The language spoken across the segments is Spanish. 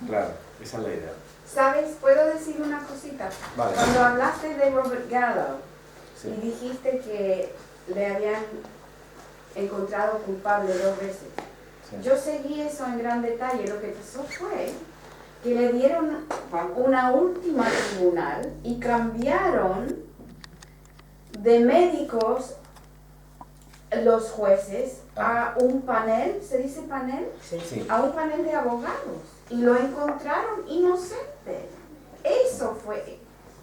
Claro, esa es la idea. ¿Sabes? ¿Puedo decir una cosita? Vale. Cuando hablaste de Robert Gallo Sí. y dijiste que le habían encontrado culpable 2 veces, Sí. yo seguí eso en gran detalle. Lo que pasó fue que le dieron una última tribunal y cambiaron de médicos los jueces a un panel, ¿se dice panel? Sí. A un panel de abogados y lo encontraron inocente. Eso fue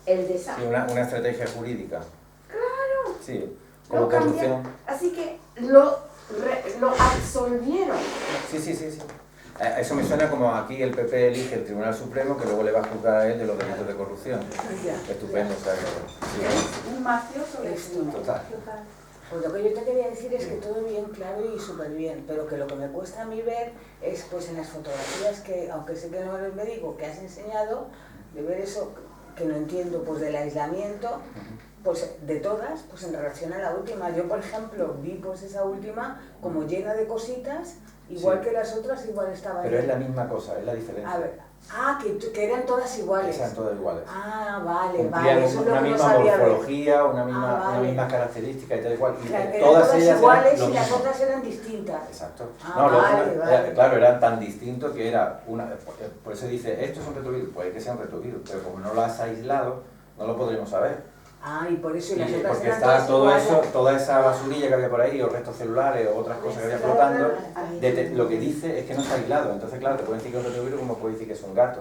el Sí, desastre. una estrategia jurídica. Claro. Sí, como Lo corrupción. cambiaron. Así que lo absolvieron. Sí. Eso me suena como aquí el PP elige el Tribunal Supremo que luego le va a juzgar a él de los delitos de corrupción. Estupendo, o sea, sí. Es un mafioso de Esto. Total. Pues lo que yo te quería decir es que todo bien claro y súper bien, pero que lo que me cuesta a mí ver es pues en las fotografías que, aunque sé que no eres médico, que has enseñado, de ver eso que no entiendo, pues del aislamiento, pues de todas, pues en relación a la última. Yo, por ejemplo, vi pues esa última como llena de cositas, igual Sí. que las otras, igual estaban... Pero es la misma cosa, es la diferencia. A ver, que eran todas iguales. Eran todas iguales. Ah, vale, Cumplían vale, eso es lo una que no misma sabía ver. morfología, una vale. misma característica y tal y cual. Y Claro, eran todas ellas iguales eran lo y las mismo. otras eran distintas. Exacto. Ah, No, vale, vale. claro, eran tan distintos que era una... Por eso dice, esto es un retrovirus, puede que sea un retrovirus, pero como no lo has aislado, no lo podremos saber. Ah, y por eso y las Y otras porque eran está todas todo iguales. eso, toda esa basurilla que había por ahí, o restos celulares, o otras cosas que había flotando, lo que dice es que no está aislado. Entonces, claro, te pueden decir que es un retrovirus como puede decir que es un gato.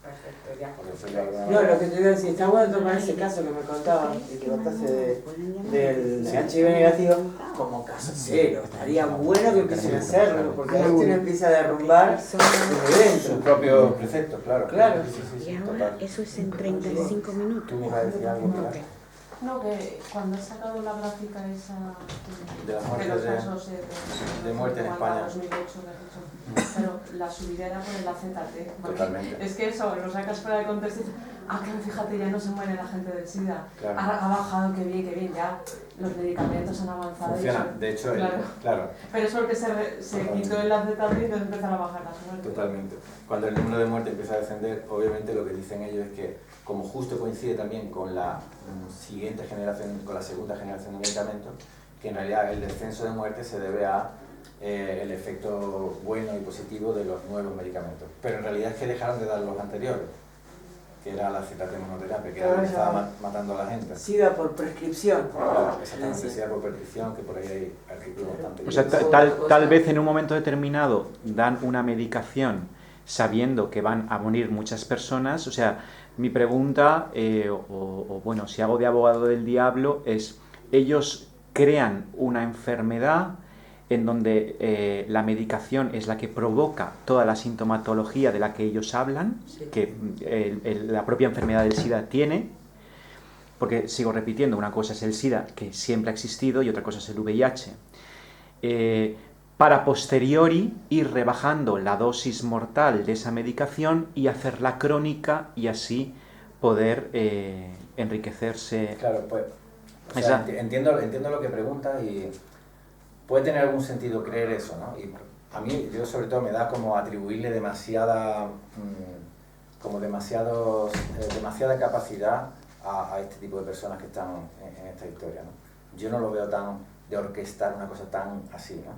Perfecto, ya. Porque eso ya alguna- No, lo que te iba a decir, está bueno tomar ese caso que me contabas y que contaste del HIV negativo como caso cero. Estaría bueno que empiecen a hacerlo, porque ahí uno empieza a derrumbar desde Sus dentro. propios preceptos, claro. Claro. Y ahora total. eso es en 35 minutos. ¿Tú me ibas a decir algo, Pilar? No, que cuando has sacado la gráfica esa De las muertes los de- casos de muerte en España. 2008, que has dicho, pero la subida era por el AZT. porque Totalmente. Es que eso, lo sacas fuera de contexto y dices, claro, fíjate, ya no se muere la gente del SIDA. Claro. Ha bajado, qué bien, ya los medicamentos han avanzado. y Funciona. eso- De hecho, claro. claro, Pero es porque se quitó el AZT y entonces empezaron a bajar las muertes. totalmente. Cuando el número de muertes empieza a descender, obviamente lo que dicen ellos es que, como justo coincide también con la siguiente generación, con la segunda generación de medicamentos, que en realidad el descenso de muertes se debe a el efecto bueno y positivo de los nuevos medicamentos. Pero en realidad es que dejaron de dar los anteriores, que era la citratemonoterapia, que era lo que estaba matando a la gente. SIDA por prescripción. Claro, exactamente, necesidad por prescripción, que por ahí hay artículos bastante... O sea, tal vez en un momento determinado dan una medicación sabiendo que van a morir muchas personas. O sea, mi pregunta, bueno, si hago de abogado del diablo, es, ellos crean una enfermedad en donde la medicación es la que provoca toda la sintomatología de la que ellos hablan, que la propia enfermedad del SIDA tiene, porque sigo repitiendo, una cosa es el SIDA, que siempre ha existido, y otra cosa es el VIH. Para posteriori ir rebajando la dosis mortal de esa medicación y hacerla crónica y así poder enriquecerse. Claro, pues o sea, entiendo lo que preguntas y puede tener algún sentido creer eso, ¿no? Y a mí, yo sobre todo me da como atribuirle demasiada capacidad a este tipo de personas que están en esta historia, ¿no? Yo no lo veo tan de orquestar una cosa tan así, ¿no?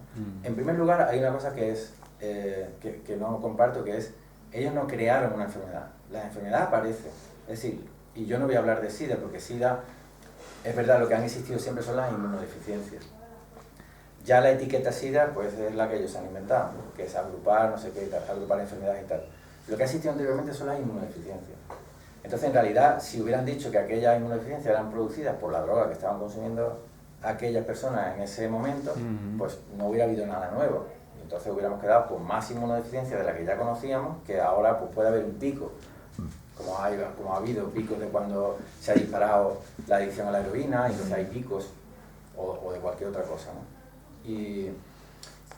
En primer lugar, hay una cosa que es que no comparto, que es ellos no crearon una enfermedad, la enfermedad aparece. Es decir, y yo no voy a hablar de SIDA, porque SIDA, es verdad, lo que han existido siempre son las inmunodeficiencias. Ya la etiqueta SIDA, pues es la que ellos han inventado, ¿no? Que es agrupar, no sé qué, agrupar enfermedades y tal. Lo que ha existido anteriormente son las inmunodeficiencias. Entonces, en realidad, si hubieran dicho que aquellas inmunodeficiencias eran producidas por la droga que estaban consumiendo aquellas personas en ese momento, pues no hubiera habido nada nuevo. Entonces hubiéramos quedado con más inmunodeficiencia de la que ya conocíamos, que ahora pues puede haber un pico, como ha habido picos de cuando se ha disparado la adicción a la heroína, entonces hay picos, o de cualquier otra cosa, ¿no? Y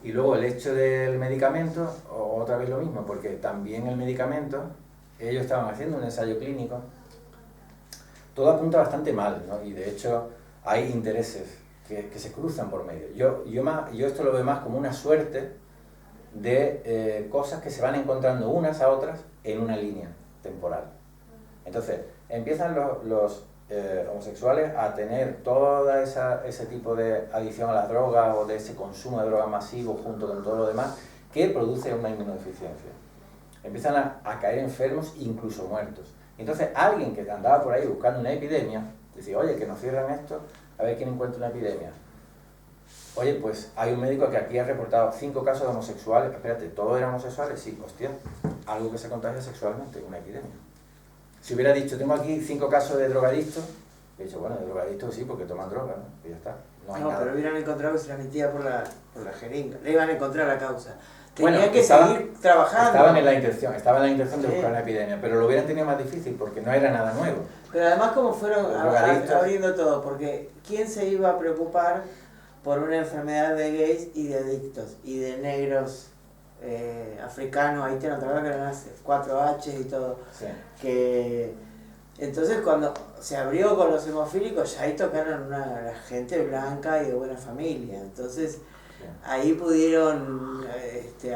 luego el hecho del medicamento, otra vez lo mismo, porque también el medicamento, ellos estaban haciendo un ensayo clínico, todo apunta bastante mal, ¿no? Y de hecho hay intereses que se cruzan por medio. Yo esto lo veo más como una suerte de cosas que se van encontrando unas a otras en una línea temporal. Entonces, empiezan los homosexuales a tener toda ese tipo de adicción a las drogas o de ese consumo de drogas masivo junto con todo lo demás que produce una inmunodeficiencia. Empiezan a caer enfermos, incluso muertos. Entonces, alguien que andaba por ahí buscando una epidemia, decía, oye, que nos cierran esto, a ver quién encuentra una epidemia. Oye, pues hay un médico que aquí ha reportado 5 casos de homosexuales. Espérate, ¿todos eran homosexuales? Sí, hostia, algo que se contagia sexualmente, una epidemia. Si hubiera dicho, tengo aquí 5 casos de drogadictos, he dicho, bueno, de drogadictos sí, porque toman droga, ¿no? Y ya está. No, hay nada. Pero hubieran encontrado que se transmitía por la jeringa. Le iban a encontrar la causa. Tenían Bueno, que seguir trabajando. Estaban en la intención de buscar una epidemia, pero lo hubieran tenido más difícil porque no era nada nuevo. Pero además como fueron Los drogadictos. abriendo todo, porque ¿quién se iba a preocupar por una enfermedad de gays y de adictos y de negros africanos, haitianos, ¿te acuerdas que eran las 4H y todo? Sí. Que entonces cuando se abrió con los hemofílicos, ya ahí tocaron la gente blanca y de buena familia. Entonces ahí pudieron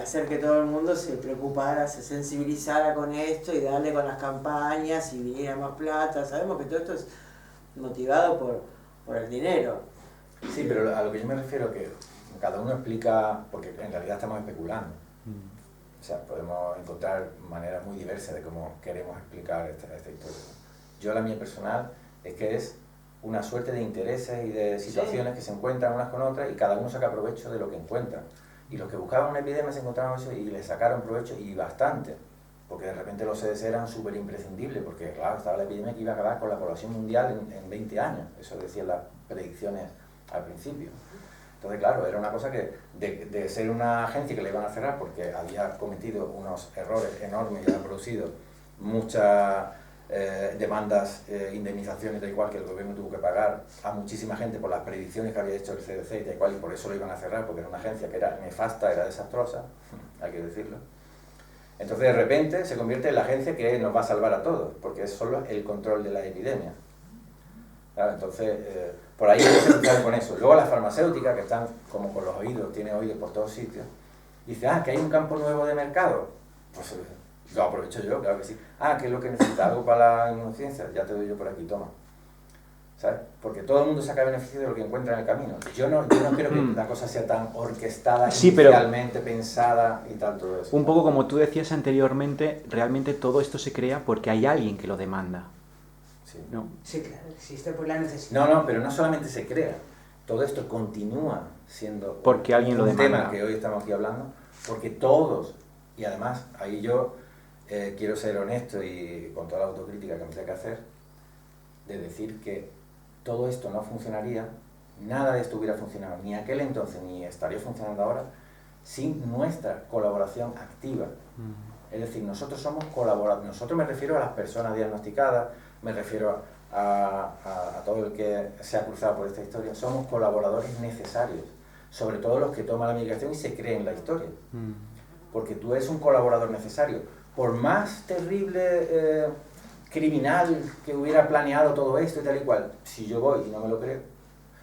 hacer que todo el mundo se preocupara, se sensibilizara con esto y darle con las campañas y viniera más plata. Sabemos que todo esto es motivado por el dinero. Sí, pero a lo que yo me refiero que cada uno explica, porque en realidad estamos especulando. O sea, podemos encontrar maneras muy diversas de cómo queremos explicar esta historia. Yo la mía personal es que es una suerte de intereses y de situaciones que se encuentran unas con otras y cada uno saca provecho de lo que encuentra. Y los que buscaban una epidemia se encontraban eso y le sacaron provecho y bastante. Porque de repente los CDC eran súper imprescindibles, porque claro, estaba la epidemia que iba a acabar con la población mundial en 20 años. Eso decían las predicciones al principio. Entonces, claro, era una cosa que de ser una agencia que le iban a cerrar porque había cometido unos errores enormes y había producido muchas demandas, indemnizaciones, da igual, que el gobierno tuvo que pagar a muchísima gente por las predicciones que había hecho el CDC, da igual, y por eso lo iban a cerrar, porque era una agencia que era nefasta, era desastrosa, hay que decirlo. Entonces, de repente, se convierte en la agencia que nos va a salvar a todos, porque es solo el control de la epidemia. Claro, entonces, por ahí se empiezan con eso. Luego las farmacéuticas, que están como con los oídos, tienen oídos por todos sitios, dicen, que hay un campo nuevo de mercado. Pues lo aprovecho yo, claro que sí. ¿Qué es lo que necesita? ¿Algo para la inmunodeficiencia? Ya te doy yo por aquí, toma. ¿Sabes? Porque todo el mundo saca beneficio de lo que encuentra en el camino. Yo no creo que la cosa sea tan orquestada, sí, inicialmente pensada y tal, todo eso. Un poco como tú decías anteriormente, realmente todo esto se crea porque hay alguien que lo demanda. Sí. ¿No? Sí, claro, existe por la necesidad. No, pero no solamente se crea, todo esto continúa siendo porque alguien lo demanda. Un tema que hoy estamos aquí hablando, porque todos, y además ahí yo quiero ser honesto y con toda la autocrítica que me tenga que hacer, de decir que todo esto no funcionaría, nada de esto hubiera funcionado, ni aquel entonces, ni estaría funcionando ahora, sin nuestra colaboración activa. Es decir, nosotros somos colaboradores, nosotros me refiero a las personas diagnosticadas, me refiero a todo el que se ha cruzado por esta historia, somos colaboradores necesarios, sobre todo los que toman la medicación y se creen la historia. Porque tú eres un colaborador necesario. Por más terrible criminal que hubiera planeado todo esto y tal y cual, si yo voy y no me lo creo,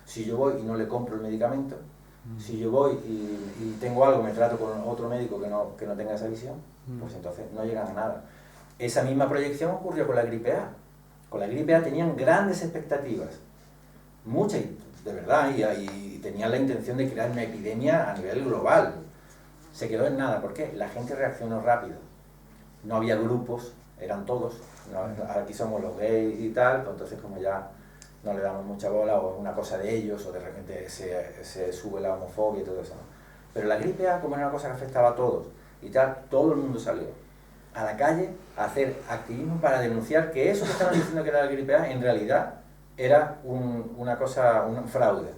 si yo voy y no le compro el medicamento, si yo voy y tengo algo, me trato con otro médico que no tenga esa visión, pues entonces no llegan a nada. Esa misma proyección ocurrió con la gripe A. Con la gripe A tenían grandes expectativas, muchas, de verdad, y tenían la intención de crear una epidemia a nivel global. Se quedó en nada. ¿Por qué? La gente reaccionó rápido. No había grupos, eran todos. Aquí somos los gays y tal, pues entonces como ya no le damos mucha bola, o es una cosa de ellos, o de repente se sube la homofobia y todo eso, ¿no? Pero la gripe A, como era una cosa que afectaba a todos y tal, todo el mundo salió a la calle a hacer activismo para denunciar que eso que estaban diciendo que era la gripe A, en realidad era una cosa, un fraude,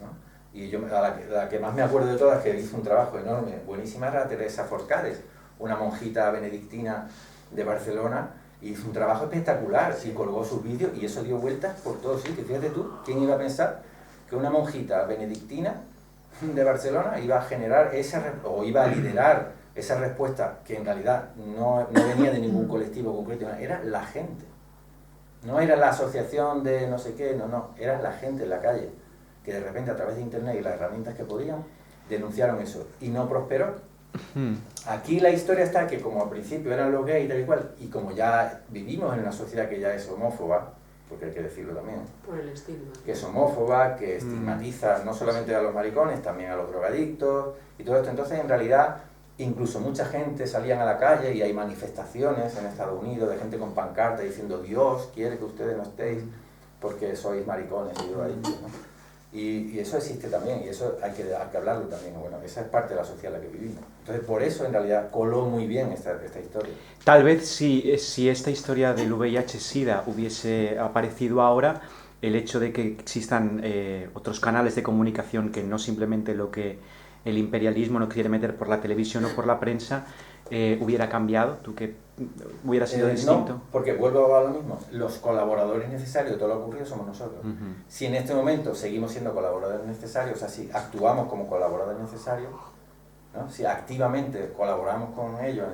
¿no? Y yo, la que más me acuerdo de todas, que hizo un trabajo enorme, buenísima, era Teresa Forcades, una monjita benedictina de Barcelona, y hizo un trabajo espectacular, y colgó sus vídeos, y eso dio vueltas por todos sitios. Fíjate tú, ¿quién iba a pensar que una monjita benedictina de Barcelona iba a generar o iba a liderar esa respuesta que en realidad no venía de ningún colectivo concreto, era la gente? No era la asociación de no sé qué, no, era la gente en la calle, que de repente a través de internet y las herramientas que podían, denunciaron eso, y no prosperó. Aquí la historia está que como al principio eran los gays y tal y cual, y como ya vivimos en una sociedad que ya es homófoba, porque hay que decirlo también, Por el estigma. que es homófoba, que estigmatiza no solamente a los maricones, también a los drogadictos y todo esto. Entonces, en realidad, incluso mucha gente salían a la calle y hay manifestaciones en Estados Unidos de gente con pancarta diciendo Dios quiere que ustedes no estéis porque sois maricones y drogadictos, ¿no? Y eso existe también, y eso hay que hablarlo también. Bueno, esa es parte de la sociedad en la que vivimos. Entonces, por eso, en realidad, coló muy bien esta historia. Tal vez si esta historia del VIH-Sida hubiese aparecido ahora, el hecho de que existan otros canales de comunicación que no simplemente lo que el imperialismo no quiere meter por la televisión o por la prensa, hubiera cambiado, tú que hubiera sido distinto. No, porque vuelvo a lo mismo, los colaboradores necesarios de todo lo ocurrido somos nosotros. Si en este momento seguimos siendo colaboradores necesarios, o sea, si actuamos como colaboradores necesarios, ¿no? Si activamente colaboramos con ellos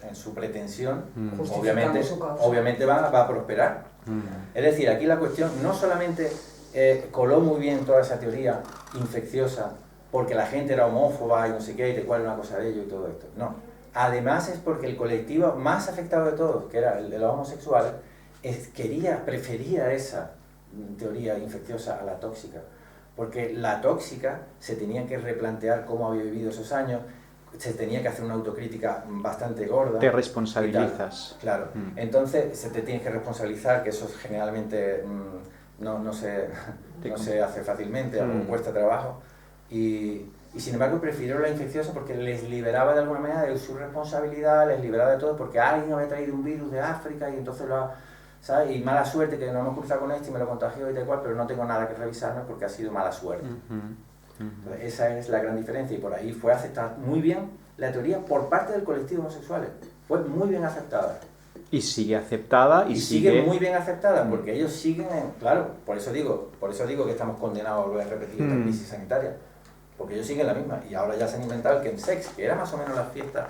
en su pretensión, obviamente va a prosperar. Es decir, aquí la cuestión no solamente coló muy bien toda esa teoría infecciosa porque la gente era homófoba y no sé qué, y de cuál era una cosa de ello y todo esto. No. Además es porque el colectivo más afectado de todos, que era el de los homosexuales, prefería esa teoría infecciosa a la tóxica. Porque la tóxica se tenía que replantear cómo había vivido esos años, se tenía que hacer una autocrítica bastante gorda. Te responsabilizas. Claro. Entonces se te tienes que responsabilizar, que eso generalmente no se hace fácilmente, cuesta trabajo. Y sin embargo prefirieron la infecciosa porque les liberaba de alguna manera de su responsabilidad, les liberaba de todo, porque alguien había traído un virus de África y entonces ¿sabes? Y mala suerte que no hemos cruzado con este y me lo contagió y tal cual, pero no tengo nada que revisarme porque ha sido mala suerte. Entonces, esa es la gran diferencia, y por ahí fue aceptada muy bien la teoría por parte del colectivo homosexual. Fue muy bien aceptada. Y sigue aceptada y sigue muy bien aceptada, porque ellos siguen claro, por eso digo que estamos condenados a volver a repetir esta crisis sanitaria. Porque ellos siguen la misma, y ahora ya se han inventado el chemsex, que era más o menos las fiestas,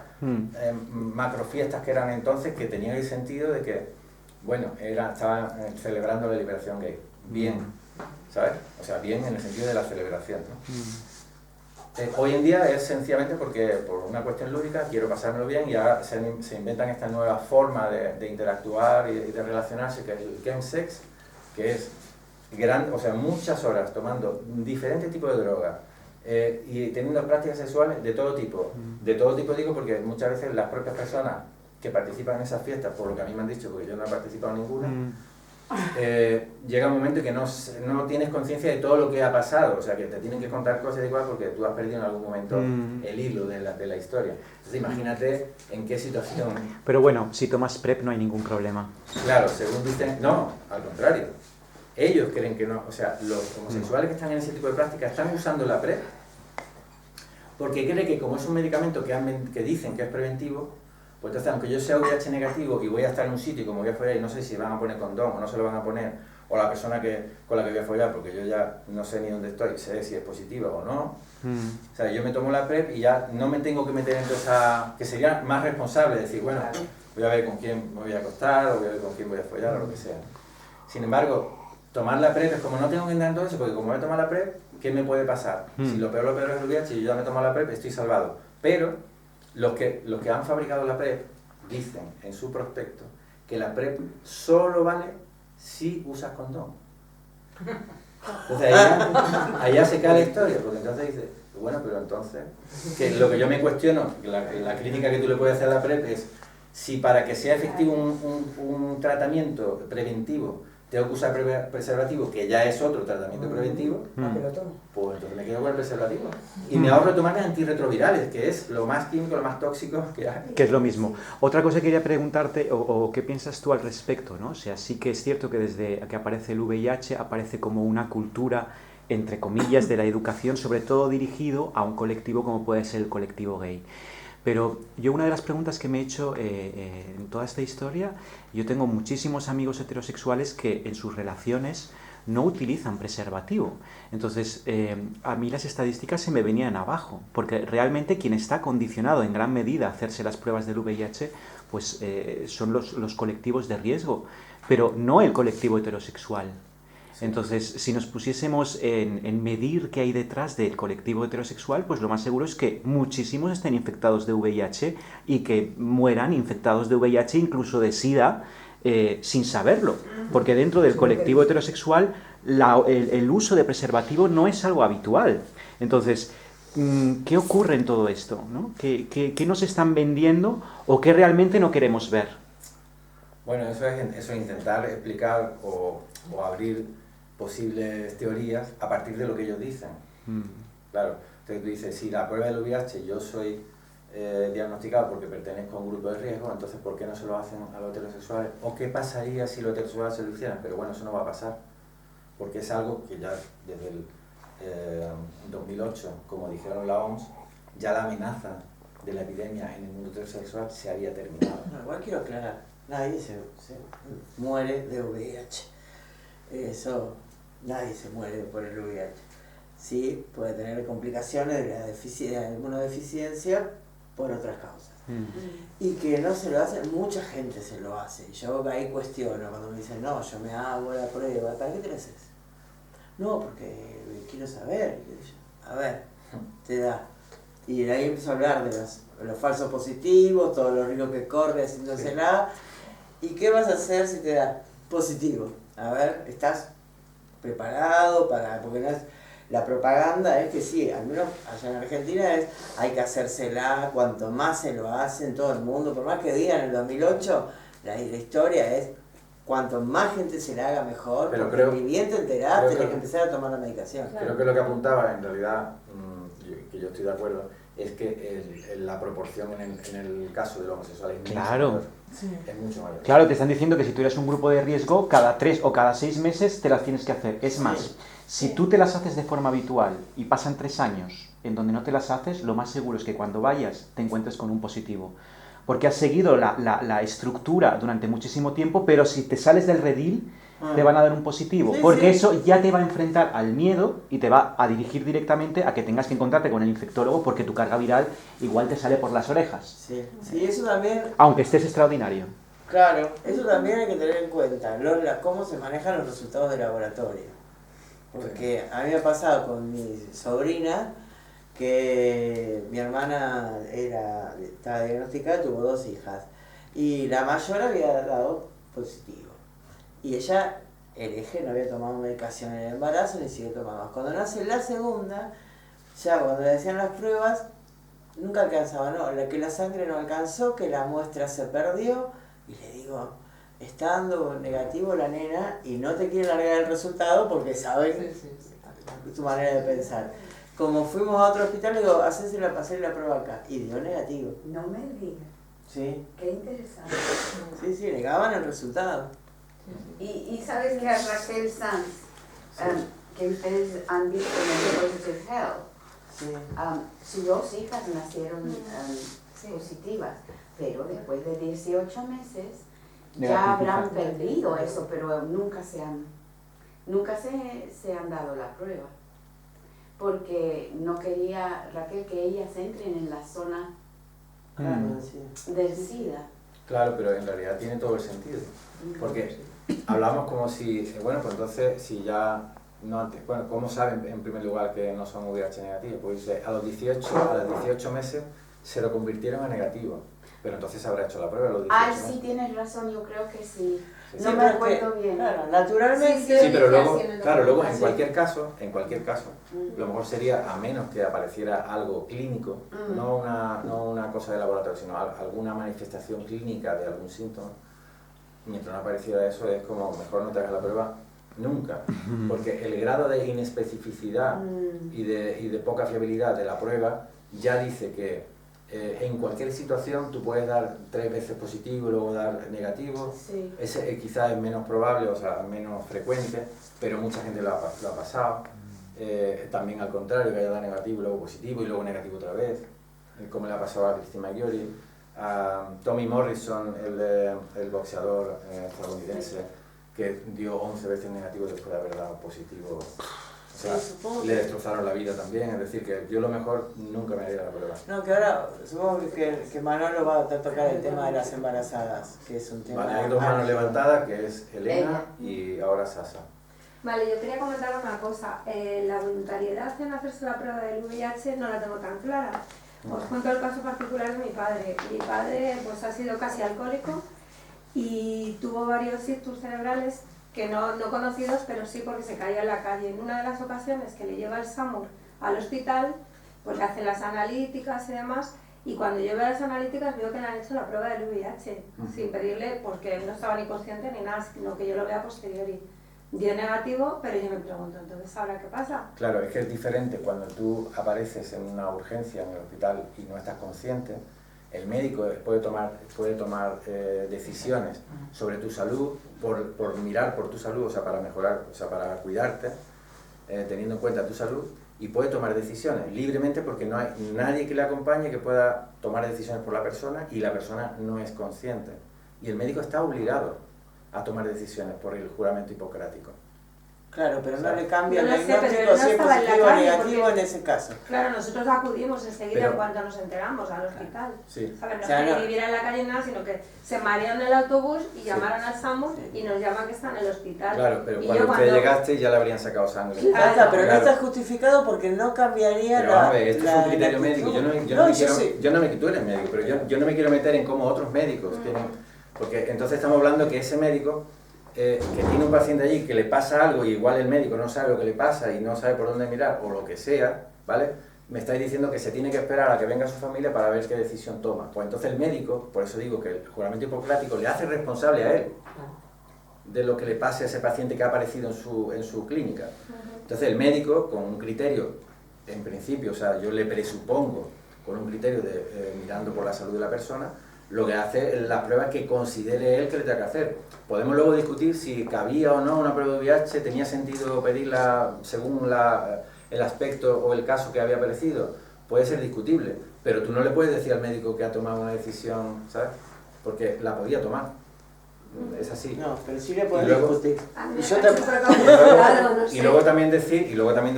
macrofiestas que eran entonces, que tenían el sentido de que, bueno, estaban celebrando la liberación gay. Bien, ¿sabes? O sea, bien en el sentido de la celebración, ¿no? Hoy en día es sencillamente porque, por una cuestión lúdica, quiero pasármelo bien, y ahora se inventan esta nueva forma de interactuar y de relacionarse, que es el chemsex, que es muchas horas tomando diferentes tipos de drogas, y teniendo prácticas sexuales de todo tipo. De todo tipo digo porque muchas veces las propias personas que participan en esas fiestas, por lo que a mí me han dicho, porque yo no he participado en ninguna, llega un momento que no tienes conciencia de todo lo que ha pasado, o sea que te tienen que contar cosas igual porque tú has perdido en algún momento el hilo de la historia. Entonces imagínate en qué situación. Pero bueno, si tomas PrEP no hay ningún problema. Claro, según dicen, no, al contrario. Ellos creen que no, o sea, los homosexuales que están en ese tipo de prácticas están usando la PrEP porque creen que como es un medicamento que dicen que es preventivo, pues entonces aunque yo sea VIH negativo y voy a estar en un sitio y como voy a follar y no sé si van a poner condón o no se lo van a poner, o la persona con la que voy a follar, porque yo ya no sé ni dónde estoy, sé si es positiva o no, o sea, yo me tomo la PrEP y ya no me tengo que meter en toda esa, que sería más responsable, decir, bueno, voy a ver con quién me voy a acostar, o voy a ver con quién voy a follar, o lo que sea. Sin embargo, tomar la PrEP es como no tengo que entrar en todo eso, porque como voy a tomar la PrEP, ¿qué me puede pasar? Si lo peor es el VIH y yo ya me tomo la PrEP, estoy salvado. Pero los que han fabricado la PrEP dicen en su prospecto que la PrEP solo vale si usas condón. Entonces allá se cae la historia, porque entonces dice, bueno, pero entonces, que lo que yo me cuestiono, la crítica que tú le puedes hacer a la PrEP es, si para que sea efectivo un tratamiento preventivo tengo que usar preservativo, que ya es otro tratamiento preventivo, pues entonces me quedo con el preservativo. Y me ahorro tomar antirretrovirales, que es lo más químico, lo más tóxico que hay. Que es lo mismo. Otra cosa que quería preguntarte, o qué piensas tú al respecto, ¿no? O sea, sí que es cierto que desde que aparece el VIH aparece como una cultura, entre comillas, de la educación, sobre todo dirigido a un colectivo como puede ser el colectivo gay. Pero yo una de las preguntas que me he hecho en toda esta historia, yo tengo muchísimos amigos heterosexuales que en sus relaciones no utilizan preservativo. Entonces, a mí las estadísticas se me venían abajo, porque realmente quien está condicionado en gran medida a hacerse las pruebas del VIH, pues son los colectivos de riesgo, pero no el colectivo heterosexual. Entonces, si nos pusiésemos en medir qué hay detrás del colectivo heterosexual, pues lo más seguro es que muchísimos estén infectados de VIH y que mueran infectados de VIH, incluso de SIDA, sin saberlo. Porque dentro del colectivo heterosexual el uso de preservativo no es algo habitual. Entonces, ¿qué ocurre en todo esto? ¿No? ¿Qué nos están vendiendo o qué realmente no queremos ver? Bueno, eso es intentar explicar o abrir posibles teorías a partir de lo que ellos dicen. Claro, entonces tú dices, si la prueba del VIH yo soy diagnosticado porque pertenezco a un grupo de riesgo, entonces ¿por qué no se lo hacen a los heterosexuales? ¿O qué pasaría si los heterosexuales se lo hicieran? Pero bueno, eso no va a pasar, porque es algo que ya desde el 2008, como dijeron la OMS, ya la amenaza de la epidemia en el mundo heterosexual se había terminado. No, igual quiero aclarar, nadie se muere de VIH. Eso, nadie se muere por el VIH. Sí, puede tener complicaciones de la inmunodeficiencia por otras causas. Y que no se lo hacen, mucha gente se lo hace. Y yo ahí cuestiono cuando me dicen, no, yo me hago la prueba, ¿para qué te la haces? No, porque quiero saber. A ver, te da. Y de ahí empiezo a hablar de los falsos positivos, todos los riesgos que corre haciéndosela. ¿Y qué vas a hacer si te da positivo? A ver, ¿estás preparado para...? Porque no es... La propaganda es que sí, al menos allá en Argentina hay que hacérsela, cuanto más se lo hacen todo el mundo, por más que digan en el 2008, la historia es cuanto más gente se la haga mejor, pero porque ni bien te enterás, tenés que empezar a tomar la medicación. Creo que lo que apuntaba, en realidad, que yo estoy de acuerdo, es que la proporción en el caso de los homosexuales es mucho mayor. Es mucho mayor. Claro, te están diciendo que si tú eres un grupo de riesgo, cada 3 o cada 6 meses te las tienes que hacer. Es más, si tú te las haces de forma habitual y pasan 3 años en donde no te las haces, lo más seguro es que cuando vayas te encuentres con un positivo. Porque has seguido la estructura durante muchísimo tiempo, pero si te sales del redil, te van a dar un positivo. Porque eso ya te va a enfrentar al miedo y te va a dirigir directamente a que tengas que encontrarte con el infectólogo porque tu carga viral igual te sale por las orejas. Sí, eso también... Aunque estés extraordinario. Claro, eso también hay que tener en cuenta, cómo se manejan los resultados de laboratorio. Porque a mí me ha pasado con mi sobrina que mi hermana estaba diagnosticada, tuvo 2 hijas y la mayor había dado positivo y ella, el eje, no había tomado medicación en el embarazo ni siquiera tomaba más. Cuando nace la segunda, ya cuando le decían las pruebas nunca alcanzaba, que la sangre no alcanzó, que la muestra se perdió y le digo, está dando negativo la nena y no te quiere largar el resultado porque saben tu manera de pensar. Como fuimos a otro hospital, le digo, pasé la prueba acá. Y dio negativo. No me digas. Sí. Qué interesante. Sí, negaban el resultado. Y sabes que a Raquel Sanz, que ustedes han visto en el Positive Health, sus 2 hijas nacieron positivas, pero después de 18 meses ya habrán perdido eso, pero nunca se han dado la prueba. Porque no quería Raquel que ellas entren en la zona del SIDA. Claro, pero en realidad tiene todo el sentido. Porque hablamos como si, bueno, pues entonces, si ya no, bueno, ¿cómo saben en primer lugar que no son VIH negativos? Pues a los 18 meses se lo convirtieron a negativo. Pero entonces habrá hecho la prueba a los 18 meses. Sí, tienes razón, yo creo que sí. Sí, No me acuerdo bien. Claro, naturalmente. Sí, pero luego, en cualquier caso, lo mejor sería, a menos que apareciera algo clínico, no una cosa de laboratorio, sino alguna manifestación clínica de algún síntoma, mientras no apareciera eso, es como, mejor no te hagas la prueba nunca, porque el grado de inespecificidad y de poca fiabilidad de la prueba ya dice que en cualquier situación tú puedes dar 3 veces positivo y luego dar negativo. Sí. Ese quizás es menos probable, o sea, menos frecuente, pero mucha gente lo ha pasado. También al contrario, que haya dado negativo y luego positivo y luego negativo otra vez, como le ha pasado a Christine McGurry, a Tommy Morrison, el boxeador estadounidense, que dio 11 veces negativo después de haber dado positivo. O sea, le destrozaron la vida también, es decir, que yo lo mejor nunca me haría la prueba. No, que ahora supongo que Manolo va a tocar el tema de las embarazadas, que es un tema... Vale, hay 2 manos levantadas, que es Elena y ahora Sasa. Vale, yo quería comentar una cosa. La voluntariedad en hacerse la prueba del VIH no la tengo tan clara. Os cuento el caso particular de mi padre. Mi padre pues ha sido casi alcohólico y tuvo varios ictus cerebrales que no conocidos, pero sí porque se caía en la calle. En una de las ocasiones que le lleva el SAMUR al hospital, pues le hacen las analíticas y demás, y cuando yo veo las analíticas veo que le han hecho la prueba del VIH, sin pedirle, porque él no estaba ni consciente ni nada, sino que yo lo veo a posteriori. Dio negativo, pero yo me pregunto, entonces, ¿ahora qué pasa? Claro, es que es diferente cuando tú apareces en una urgencia en el hospital y no estás consciente. El médico puede tomar decisiones sobre tu salud, por mirar por tu salud, o sea, para mejorar, o sea, para cuidarte, teniendo en cuenta tu salud, y puede tomar decisiones libremente porque no hay nadie que le acompañe que pueda tomar decisiones por la persona y la persona no es consciente. Y el médico está obligado a tomar decisiones por el juramento hipocrático. Claro, pero O sea, no le cambia el no sé, diagnóstico pero él no si es estaba en la positivo o calle, negativo porque- en ese caso. Claro, nosotros acudimos enseguida Pero- en cuanto nos enteramos al hospital. Sí. ¿Sabes? No O sea, es que no- viviera en la calle nada, sino que se marearon en el autobús y llamaron al SAMUR Sí. y nos llaman que está en el hospital. Claro, pero Y cuando yo usted llegaste ya le habrían sacado sangre. Claro. Ya está, pero Claro. no está justificado porque no cambiaría Pero la... vamos a ver, esto es un la criterio actitud. médico. Yo no No, me eso quiero, sí. tú eres médico, pero yo no me quiero meter en cómo otros médicos tienen, porque entonces estamos hablando que ese médico que tiene un paciente allí que le pasa algo y igual el médico no sabe lo que le pasa y no sabe por dónde mirar o lo que sea, ¿vale? Me estáis diciendo que se tiene que esperar a que venga su familia para ver qué decisión toma. Pues entonces el médico, por eso digo que el juramento hipocrático le hace responsable a él de lo que le pase a ese paciente que ha aparecido en su clínica. Entonces el médico, con un criterio, en principio, o sea, yo le presupongo, con un criterio de mirando por la salud de la persona, lo que hace es las pruebas que considere él que le tenga que hacer. Podemos luego discutir si cabía o no una prueba de VIH, tenía sentido pedirla según el aspecto o el caso que había aparecido. Puede ser discutible, pero tú no le puedes decir al médico que ha tomado una decisión, ¿sabes? Porque la podía tomar. Es así. No, pero sí le pueden Y luego- discutir. A mí Y me yo parece te- súper complicado, no sé. Y luego también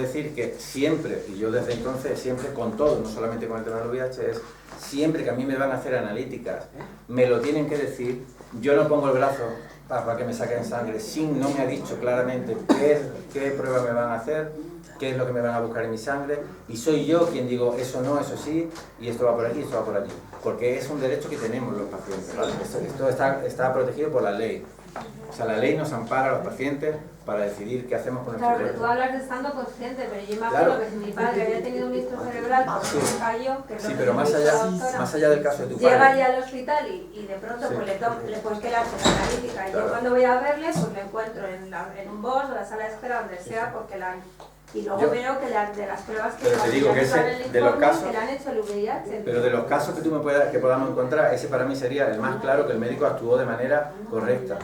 decir que siempre, y yo desde entonces siempre con todo, no solamente con el tema del VIH, es siempre que a mí me van a hacer analíticas, me lo tienen que decir, yo no pongo el brazo para que me saquen sangre, si no me ha dicho claramente qué prueba me van a hacer, qué es lo que me van a buscar en mi sangre, y soy yo quien digo eso no, eso sí, y esto va por aquí, esto va por allí, porque es un derecho que tenemos los pacientes, ¿vale? Esto está protegido por la ley. O sea, la ley nos ampara a los pacientes para decidir qué hacemos con Claro, nuestro pero tú cuerpo. hablas de estando consciente, pero yo imagino Claro. que si mi padre había tenido un ictus cerebral porque Sí. se cayó, que es lo Sí, que pero me más dijo allá, la doctora, más allá del caso de tu llega padre. ya al hospital y de pronto Sí. pues pues que le hacen la analítica y Claro. yo cuando voy a verle pues lo encuentro en un box o la sala de espera donde sea porque la han... Y luego Yo- veo que de las pruebas que Pero te digo que ese, en el de los informe, casos, que le han hecho el VIH. pero de los casos que podamos encontrar, ese para mí sería el más claro que el médico actuó de manera correcta.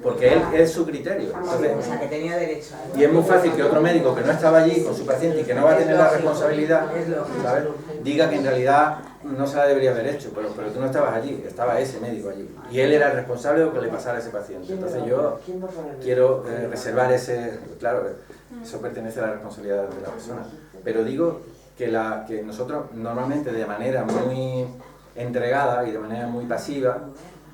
Porque él es su criterio. O Entonces, sea, que tenía derecho. y es muy fácil que otro médico que no estaba allí con su paciente y que no va a tener la responsabilidad, Es lógico. ¿sabes? Diga que en realidad no se la debería haber hecho, pero tú no estabas allí, estaba ese médico allí. Y él era el responsable de lo que le pasara a ese paciente. Entonces yo quiero reservar ese... Claro, eso pertenece a la responsabilidad de la persona. Pero digo que nosotros normalmente de manera muy entregada y de manera muy pasiva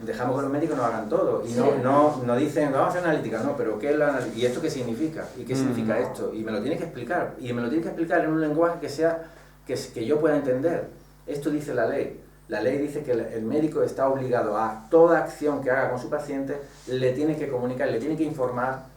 dejamos que los médicos nos hagan todo y no dicen, vamos a hacer analítica, no, pero ¿qué es la analítica? ¿Y esto qué significa? ¿Y qué significa esto? Y me lo tiene que explicar, y me lo tiene que explicar en un lenguaje que yo pueda entender. Esto dice la ley. La ley dice que el médico está obligado a toda acción que haga con su paciente, le tiene que comunicar, le tiene que informar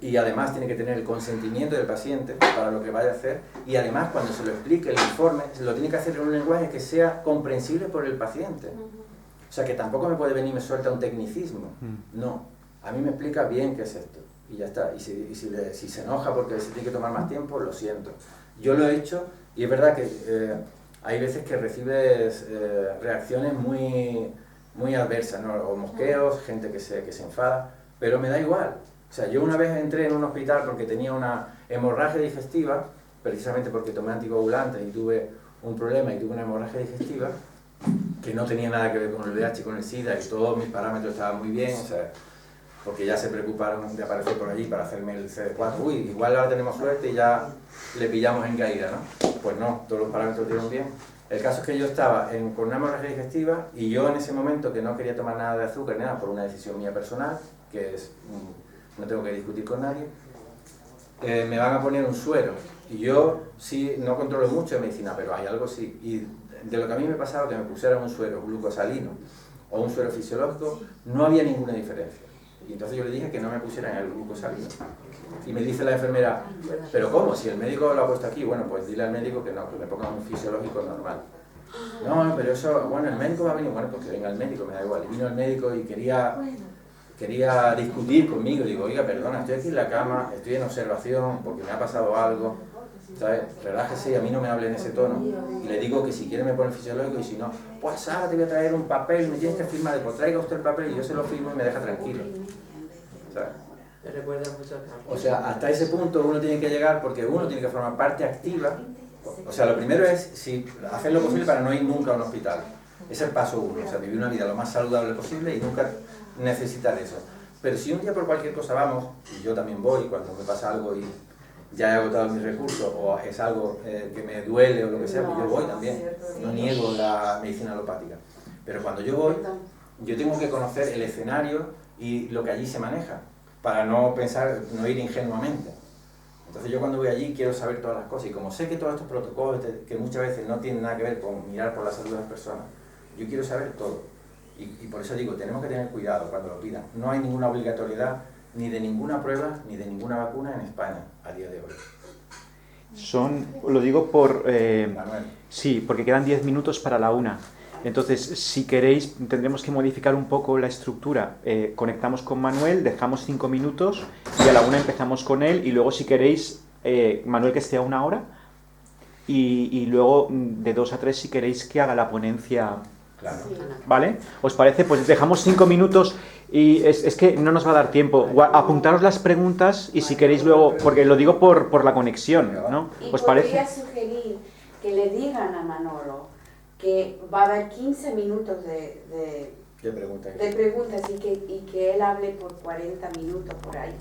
y además tiene que tener el consentimiento del paciente para lo que vaya a hacer y además cuando se lo explique el informe, se lo tiene que hacer en un lenguaje que sea comprensible por el paciente. O sea, que tampoco me puede venir y me suelta un tecnicismo. No, a mí me explica bien qué es esto. Y ya está. Y si se enoja porque se tiene que tomar más tiempo, lo siento. Yo lo he hecho y es verdad que hay veces que recibes reacciones muy adversas, ¿no? O mosqueos, gente que se enfada, pero me da igual. O sea, yo una vez entré en un hospital porque tenía una hemorragia digestiva, precisamente porque tomé anticoagulantes y tuve un problema y tuve una hemorragia digestiva, que no tenía nada que ver con el VIH, con el SIDA, y todos mis parámetros estaban muy bien, o sea, porque ya se preocuparon de aparecer por allí para hacerme el CD4. Uy, igual ahora tenemos suerte y ya le pillamos en caída, ¿no? Pues no, todos los parámetros dieron bien. El caso es que yo estaba con una hemorragia digestiva y yo en ese momento que no quería tomar nada de azúcar ni nada por una decisión mía personal, que es no tengo que discutir con nadie, me van a poner un suero. Y yo sí, no controlo mucho de medicina, pero hay algo sí. Y de lo que a mí me pasaba, que me pusieran un suero glucosalino o un suero fisiológico, no había ninguna diferencia. Y entonces yo le dije que no me pusieran el glucosalino. Y me dice la enfermera, ¿pero cómo? Si el médico lo ha puesto aquí, bueno, pues dile al médico que no, que me ponga un fisiológico normal. No, pero eso, bueno, el médico va a venir, bueno, pues que venga el médico, me da igual. Y vino el médico y quería discutir conmigo. Digo, oiga, perdona, estoy aquí en la cama, estoy en observación porque me ha pasado algo, ¿sabes? Relájese y a mí no me hable en ese tono. Y le digo que si quiere me pone el fisiológico y si no, pues ahora te voy a traer un papel, me tienes que firmar, pues traiga usted el papel y yo se lo firmo y me deja tranquilo, ¿sabes? Me recuerda mucho a... O sea, hasta ese punto uno tiene que llegar porque uno tiene que formar parte activa. O sea, lo primero es hacer lo posible para no ir nunca a un hospital. Es el paso uno, o sea, vivir una vida lo más saludable posible y nunca necesitar eso. Pero si un día por cualquier cosa vamos, y yo también voy cuando me pasa algo y ya he agotado mis recursos o es algo que me duele o lo que sea, pues yo voy también. No niego la medicina alopática. Pero cuando yo voy, yo tengo que conocer el escenario y lo que allí se maneja, para no pensar, no ir ingenuamente. Entonces yo cuando voy allí quiero saber todas las cosas y como sé que todos estos protocolos que muchas veces no tienen nada que ver con mirar por la salud de las personas, yo quiero saber todo. Y por eso digo, tenemos que tener cuidado cuando lo pidan. No hay ninguna obligatoriedad ni de ninguna prueba ni de ninguna vacuna en España a día de hoy. Lo digo por... Manuel. Sí, porque quedan 10 minutos para la 1. Entonces, si queréis, tendremos que modificar un poco la estructura. Conectamos con Manuel, dejamos 5 minutos y a la 1 empezamos con él y luego si queréis, Manuel que esté a 1 hora y luego de 2 a 3 si queréis que haga la ponencia. Claro. ¿Vale? ¿Os parece? Pues dejamos 5 minutos y es que no nos va a dar tiempo. Apuntaros las preguntas y si queréis luego, porque lo digo por la conexión, ¿no? Y ¿Os podría parece? sugerir que le digan a Manolo que va a haber 15 minutos de ¿Qué pregunta? preguntas y que él hable por 40 minutos por ahí.